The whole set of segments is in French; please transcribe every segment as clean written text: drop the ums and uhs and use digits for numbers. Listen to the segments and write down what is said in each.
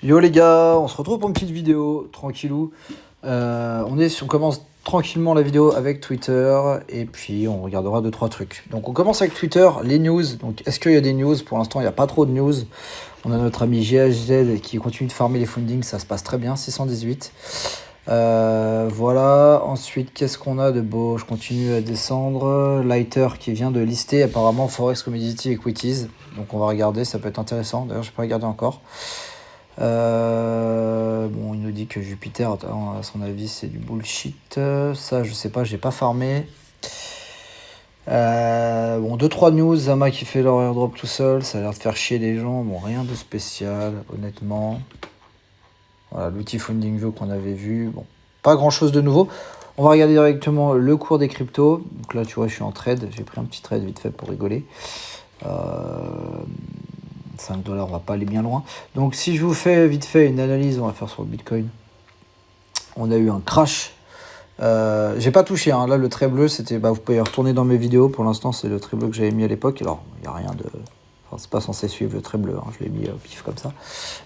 Yo les gars, on se retrouve pour une petite vidéo, tranquillou. On commence tranquillement la vidéo avec Twitter et puis on regardera 2-3 trucs. Donc on commence avec Twitter, les news. Donc est-ce qu'il y a des news? Pour l'instant il n'y a pas trop de news. On a notre ami GHZ qui continue de farmer les fundings, ça se passe très bien, 618. Voilà, ensuite qu'est-ce qu'on a de beau? Je continue à descendre. Lighter qui vient de lister apparemment Forex Commodity Equities. Donc on va regarder, ça peut être intéressant. D'ailleurs je n'ai pas regardé encore. Bon, il nous dit que Jupiter, à son avis, c'est du bullshit. Ça, je sais pas, j'ai pas farmé. Bon, 2-3 news. Zama qui fait leur airdrop tout seul, ça a l'air de faire chier les gens. Bon, rien de spécial, honnêtement. Voilà, l'outil Funding View qu'on avait vu. Bon, pas grand chose de nouveau. On va regarder directement le cours des cryptos. Donc là, tu vois, je suis en trade. J'ai pris un petit trade vite fait pour rigoler. 5 $, on va pas aller bien loin. Donc si je vous fais vite fait une analyse, on va faire sur le Bitcoin. On a eu un crash. J'ai pas touché, hein. Là le trait bleu, c'était, vous pouvez retourner dans mes vidéos. Pour l'instant, c'est le trait bleu que j'avais mis à l'époque. Alors, il n'y a rien de... Enfin, c'est pas censé suivre le trait bleu, hein. Je l'ai mis au pif comme ça.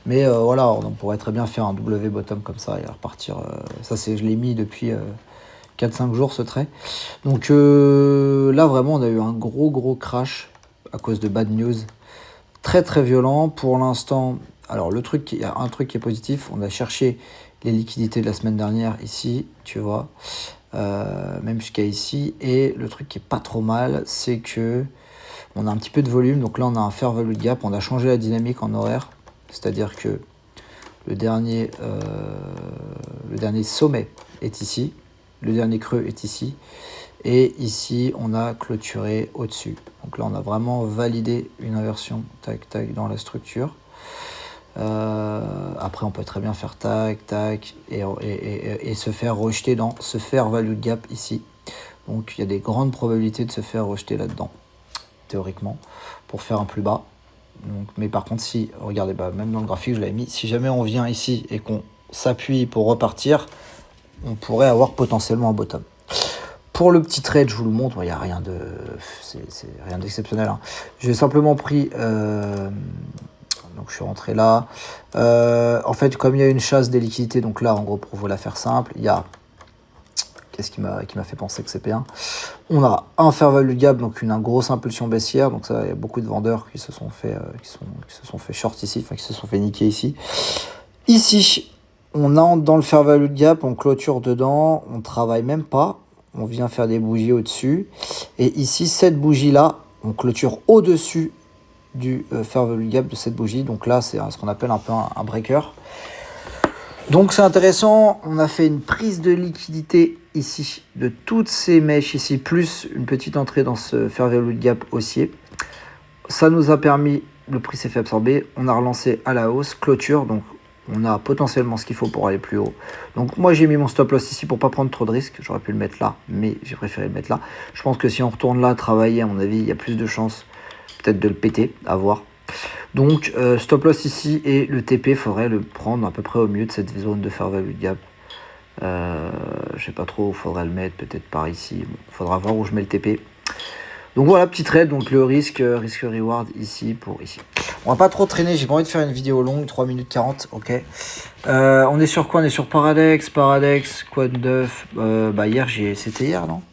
Mais voilà, on pourrait très bien faire un W bottom comme ça et repartir. Ça, je l'ai mis depuis 4-5 jours, ce trait. Donc là, vraiment, on a eu un gros crash à cause de bad news. Très violent pour l'instant. Alors il y a un truc qui est positif, on a cherché les liquidités de la semaine dernière ici, tu vois, même jusqu'à ici, et le truc qui est pas trop mal, c'est que on a un petit peu de volume. Donc là on a un fair value gap, on a changé la dynamique en horaire, c'est-à-dire que le dernier sommet est ici, le dernier creux est ici, et ici on a clôturé au-dessus. Donc là on a vraiment validé une inversion tac dans la structure. Après on peut très bien faire tac et se faire rejeter dans ce fair value gap ici. Donc il y a des grandes probabilités de se faire rejeter là-dedans, théoriquement, pour faire un plus bas. Donc, mais par contre, si, regardez, même dans le graphique, je l'avais mis, si jamais on vient ici et qu'on s'appuie pour repartir, on pourrait avoir potentiellement un bottom. Pour le petit trade, je vous le montre, il n'y a rien de... C'est rien d'exceptionnel, hein. J'ai simplement pris... donc je suis rentré là. En fait, comme il y a une chasse des liquidités, donc là, en gros, pour vous la faire simple, il y a... Qu'est-ce qui m'a fait penser que c'est P1? On a un fair value gap, donc une grosse impulsion baissière. Donc ça, il y a beaucoup de vendeurs qui se sont fait short ici, enfin qui se sont fait niquer ici. Ici, on entre dans le fair value gap, on clôture dedans, on travaille même pas. On vient faire des bougies au-dessus. Et ici, cette bougie-là, on clôture au-dessus du fair value gap de cette bougie. Donc là, c'est ce qu'on appelle un peu un breaker. Donc c'est intéressant, on a fait une prise de liquidité ici de toutes ces mèches ici, plus une petite entrée dans ce fair value gap haussier. Ça nous a permis, le prix s'est fait absorber, on a relancé à la hausse, clôture, donc on a potentiellement ce qu'il faut pour aller plus haut. Donc moi j'ai mis mon stop loss ici pour pas prendre trop de risques, j'aurais pu le mettre là, mais j'ai préféré le mettre là. Je pense que si on retourne là, travailler, à mon avis, il y a plus de chances peut-être de le péter, à voir. Donc stop loss ici, et le TP, faudrait le prendre à peu près au milieu de cette zone de fair value gap. Je sais pas trop où faudrait le mettre, peut-être par ici. Bon, faudra voir où je mets le TP. Donc voilà, petit trade, donc le risque reward ici pour ici. On va pas trop traîner, j'ai pas envie de faire une vidéo longue, 3 minutes 40, ok. On est sur quoi? On est sur Paradex, quoi de neuf? Hier, c'était hier, non?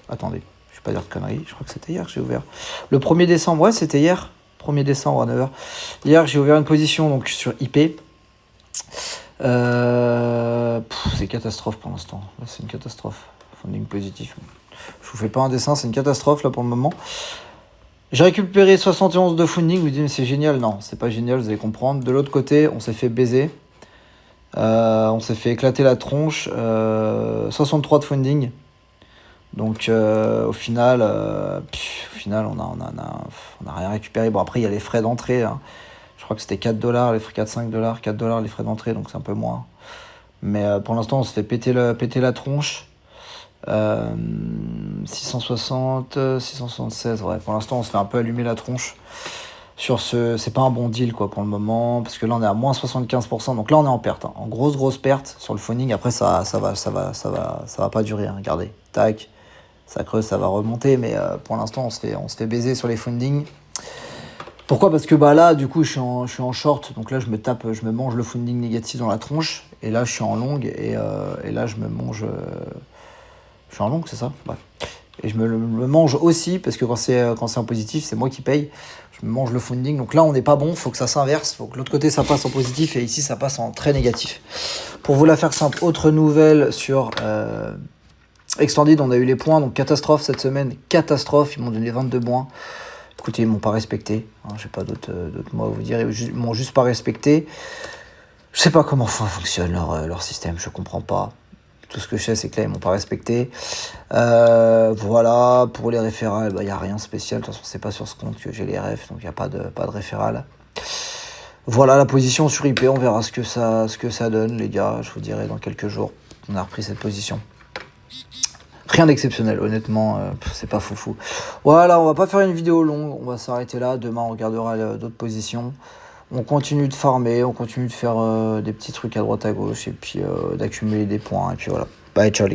Attendez, je vais pas dire de conneries, je crois que c'était hier que j'ai ouvert. Le 1er décembre, ouais, c'était hier. 1er décembre à 9h. Hier, j'ai ouvert une position donc sur IP. C'est catastrophe pour l'instant. Là, c'est une catastrophe. Funding positif. Je vous fais pas un dessin, c'est une catastrophe là pour le moment. J'ai récupéré 71 de funding. Vous dites, mais c'est génial. Non, c'est pas génial, vous allez comprendre. De l'autre côté, on s'est fait baiser. On s'est fait éclater la tronche. 63 de funding. Donc au final, on a rien récupéré. Bon, après il y a les frais d'entrée, hein. Je crois que c'était 4 $, les frais 4-5 $, 4 $ les frais d'entrée, donc c'est un peu moins. Mais pour l'instant on se fait péter la tronche. 660, 676, ouais, pour l'instant on se fait un peu allumer la tronche. C'est pas un bon deal quoi pour le moment, parce que là on est à moins 75%, donc là on est en perte, hein. En grosse perte sur le funding. Après ça va pas durer, hein. Regardez, tac. Ça creuse, ça va remonter, mais pour l'instant, on se fait baiser sur les fundings. Pourquoi? Parce que bah là, du coup, je suis en short, donc là, je me mange le funding négatif dans la tronche, et là, je suis en longue, et là, je me mange... je suis en longue, c'est ça? Ouais. Et je me mange aussi, parce que quand c'est en positif, c'est moi qui paye. Je me mange le funding. Donc là, on n'est pas bon, faut que ça s'inverse. Faut que l'autre côté, ça passe en positif, et ici, ça passe en très négatif. Pour vous la faire simple, autre nouvelle sur Extended, on a eu les points. Donc catastrophe cette semaine, catastrophe. Ils m'ont donné 22 points. Écoutez, ils m'ont pas respecté. Hein, j'ai pas d'autres mots à vous dire. Ils m'ont juste pas respecté. Je sais pas comment fonctionne leur système, je comprends pas. Tout ce que je sais, c'est que là, ils m'ont pas respecté. Voilà, pour les référals, il n'y a rien de spécial. De toute façon, c'est pas sur ce compte que j'ai les refs, donc il n'y a pas de référal. Voilà la position sur IP, on verra ce que ça donne, les gars. Je vous dirai dans quelques jours. On a repris cette position. Rien d'exceptionnel, honnêtement, c'est pas foufou. Voilà, on va pas faire une vidéo longue, on va s'arrêter là. Demain, on regardera d'autres positions. On continue de farmer, on continue de faire des petits trucs à droite à gauche, et puis d'accumuler des points, et puis voilà. Bye, ciao les gars.